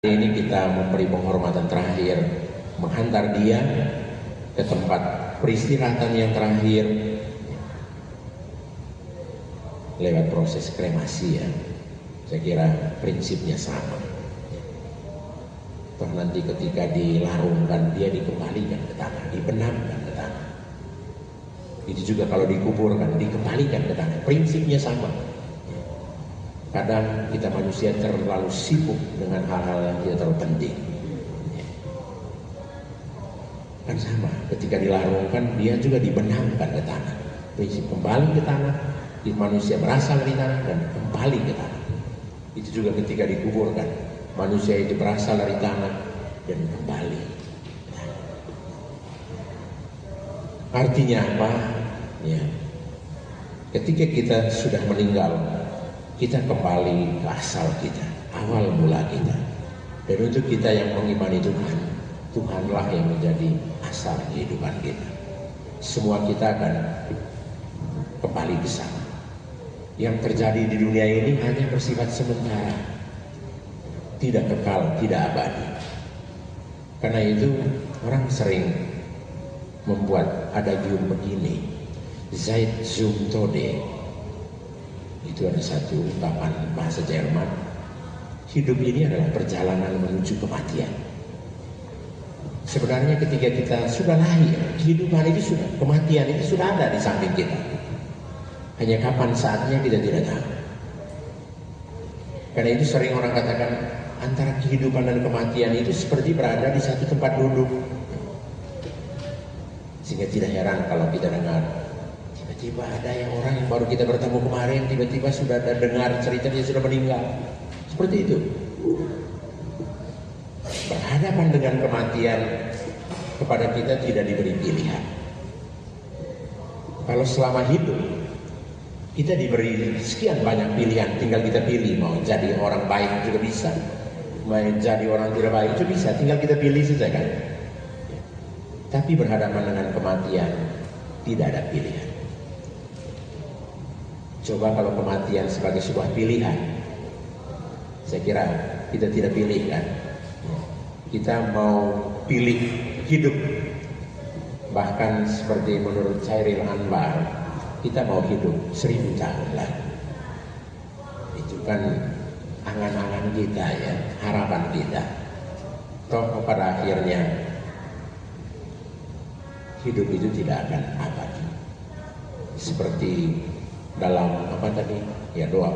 Ini kita memberi penghormatan terakhir, menghantar dia ke tempat peristirahatan yang terakhir lewat proses kremasi ya. Saya kira prinsipnya sama. Toh nanti ketika dilarungkan dia dikembalikan ke tanah, dibenamkan ke tanah. Itu juga kalau dikuburkan dikembalikan ke tanah, prinsipnya sama. Kadang kita manusia terlalu sibuk dengan hal-hal yang tidak terlalu penting. Kan sama, ketika dilarungkan dia juga dibenamkan ke tanah. Prinsip kembali ke tanah, di manusia berasal dari tanah dan kembali ke tanah. Itu juga ketika dikuburkan, manusia itu berasal dari tanah dan kembali. Artinya apa? Ya. Ketika kita sudah meninggal, kita kembali ke asal kita, awal mula kita. Dan untuk kita yang mengimani Tuhan, Tuhanlah yang menjadi asal kehidupan kita. Semua kita akan kembali ke sana. Yang terjadi di dunia ini hanya bersifat sementara, tidak kekal, tidak abadi. Karena itu orang sering membuat adagium begini, Zeit zum Tode. Itu ada satu ungkapan bahasa Jerman. Hidup ini adalah perjalanan menuju kematian. Sebenarnya ketika kita sudah lahir, kehidupan itu sudah, kematian itu sudah ada di samping kita. Hanya kapan saatnya kita tidak tahu. Karena itu sering orang katakan antara kehidupan dan kematian itu seperti berada di satu tempat duduk. Sehingga tidak heran kalau kita dengar tiba-tiba ada yang orang yang baru kita bertemu kemarin, tiba-tiba sudah ada dengar cerita dia sudah meninggal. Seperti itu. Berhadapan dengan kematian kepada kita tidak diberi pilihan. Kalau selama hidup kita diberi sekian banyak pilihan, tinggal kita pilih mau jadi orang baik juga bisa, mau jadi orang tidak baik juga bisa, tinggal kita pilih saja kan. Tapi berhadapan dengan kematian tidak ada pilihan. Coba kalau kematian sebagai sebuah pilihan, saya kira kita tidak pilih kan. Kita mau pilih hidup. Bahkan seperti menurut Chairil Anwar, kita mau hidup 1000 tahun lagi. Itu kan angan-angan kita ya, harapan kita. Toh pada akhirnya hidup itu tidak akan abadi. Seperti dalam apa tadi ya doa